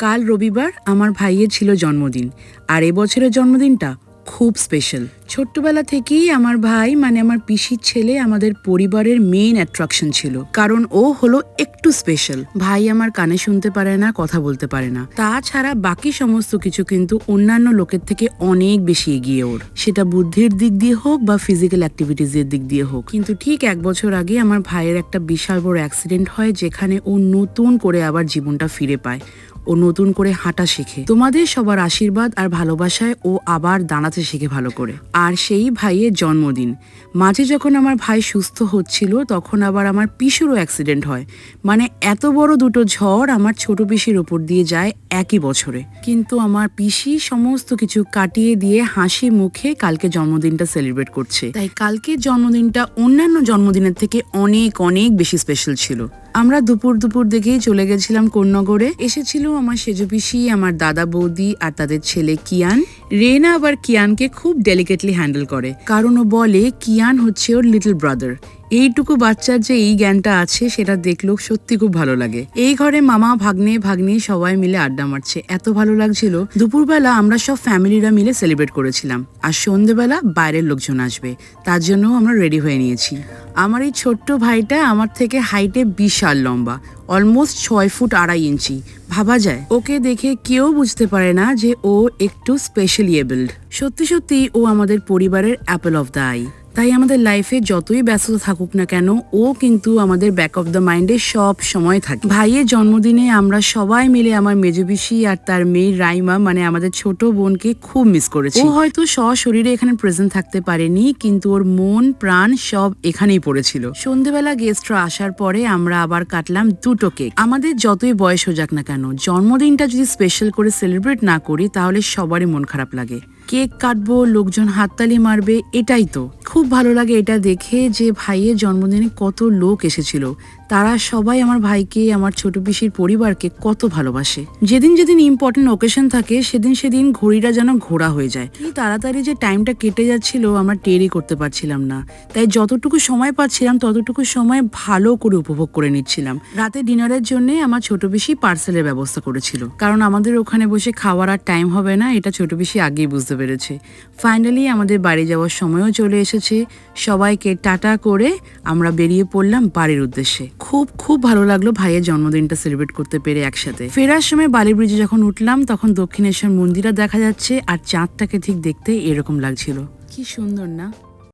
কাল রবিবার আমার ভাইয়ের ছিল জন্মদিন, আর এবছরের জন্মদিনটা খুব স্পেশাল। ছোট্টবেলা থেকেই আমার ভাই মানে আমার পিসির ছেলে আমাদের পরিবারের মেইন অ্যাট্রাকশন ছিল, কারণ ও হলো একটু স্পেশাল। ভাই আমার কানে শুনতে পারে না, কথা বলতে পারে না, তাছাড়া বাকি সমস্ত কিছু কিন্তু অন্যান্য লোকের থেকে অনেক বেশি এগিয়ে ওর, সেটা বুদ্ধির দিক দিয়ে হোক বা ফিজিক্যাল অ্যাক্টিভিটিজের দিক দিয়ে হোক। কিন্তু ঠিক 1 বছর আগে আমার ভাইয়ের একটা বিশাল বড় অ্যাক্সিডেন্ট হয়, যেখানে ও নতুন করে আবার জীবনটা ফিরে পায়। ও নতুন করে হাঁটা শেখে। তোমাদের সবার আশীর্বাদ আর ভালোবাসায় ও আবার দাঁড়াতে শেখে ভালো করে। আর সেই ভাইয়ের জন্মদিন, মাঝে যখন আমার ভাই সুস্থ হচ্ছিল তখন আবার আমার পিসুরও অ্যাক্সিডেন্ট হয়। মানে এত বড় দুটো ঝড় আমার ছোট পিসির ওপর দিয়ে যায় একই বছরে। কিন্তু আমার পিসি সমস্ত কিছু কাটিয়ে দিয়ে হাসি মুখে কালকে জন্মদিনটা সেলিব্রেট করছে। তাই কালকের জন্মদিনটা অন্যান্য জন্মদিনের থেকে অনেক অনেক বেশি স্পেশাল ছিল। আমরা দুপুর দেখেই চলে গেছিলাম কোন্নগরে। এসেছিল আমার সেজো পিসি, আমার দাদা বৌদি আর তাদের ছেলে কিয়ান। রেনা আবার কিয়ানকে খুব ডেলিকেটলি হ্যান্ডেল করে, কারণ ও বলে কিয়ান হচ্ছে ওর লিটল ব্রাদার। এইটুকু বাচ্চার যে এই জ্ঞানটা আছে সেটা দেখলেও সত্যি খুব ভালো লাগে। এই ঘরে মামা ভাগ্নে সবাই মিলে আড্ডা মারছে, এত ভালো লাগছিল। দুপুরবেলা আমরা সব ফ্যামিলিরা মিলে সেলিব্রেট করেছিলাম, আর সন্ধ্যেবেলা বাইরের লোকজন আসবে, তার জন্য আমরা রেডি হয়ে নিয়েছি। আমার এই ছোট্ট ভাইটা আমার থেকে হাইটে বিশাল লম্বা, অলমোস্ট 6 ফুট 2.5 ইঞ্চি। ভাবা যায়, ওকে দেখে কেউ বুঝতে পারে না যে ও একটু স্পেশালি এবেলড। সত্যি ও আমাদের পরিবারের অ্যাপল অফ দ্য আই। তাই আমাদের লাইফে যতই ব্যস্ততা থাকুক না কেন, ও কিন্তু আমাদের ব্যাক অফ দ্য মাইন্ডে সব সময় থাকে। ভাইয়ের জন্মদিনে আমরা সবাই মিলে আমার মেজো পিসি আর তার মেয়ে রাইমা মানে আমাদের ছোট বোনকে খুব মিস করেছি। ও হয়তো সশরীরে এখানে প্রেজেন্ট থাকতে পারেনি, কিন্তু ওর মন প্রাণ সব এখানেই পড়েছিল। সন্ধ্যেবেলা গেস্টরা আসার পরে আমরা আবার কাটলাম 2টো কেক। আমাদের যতই বয়স হয়ে যাক না কেন, জন্মদিনটা যদি স্পেশাল করে সেলিব্রেট না করি তাহলে সবারই মন খারাপ লাগে। কেক কাটবো, লোকজন হাততালি মারবে, এটাই তো খুব ভালো লাগে এটা দেখে যে ভাইয়ের জন্মদিনে কত লোক এসেছিল। তারা সবাই আমার ভাইকে, আমার ছোট পিসির পরিবারকে কত ভালোবাসে। যেদিন ইম্পর্টেন্ট ওকেশন থাকে সেদিন ঘড়িটা যেন ঘোরা হয়ে যায়। কি তাড়াতাড়ি যে টাইমটা কেটে যাচ্ছিল আমরা টেরই করতে পারছিলাম না। তাই যতটুকু সময় পাচ্ছিলাম ততটুকু সময় ভালো করে উপভোগ করে নিচ্ছিলাম। রাতে ডিনারের জন্য আমার ছোট পিসি পার্সেলের ব্যবস্থা করেছিল, কারণ আমাদের ওখানে বসে খাওয়ার আর টাইম হবে না, এটা ছোট পিসি আগেই বুঝতে পেরেছে। ফাইনালি আমাদের বাড়ি যাওয়ার সময়ও চলে এসেছে। সবাইকে টাটা করে আমরা বেরিয়ে পড়লাম বাড়ির উদ্দেশ্যে। খুব ভালো লাগলো ভাইয়ের জন্মদিনটা সেলিব্রেট করতে পেরে একসাথে। ফেরার সময় বালি ব্রিজে যখন উঠলাম তখন দক্ষিণেশ্বর মন্দিরটা দেখা যাচ্ছে, আর চাঁদটাকে ঠিক দেখতে এরকম লাগছিল। কি সুন্দর না?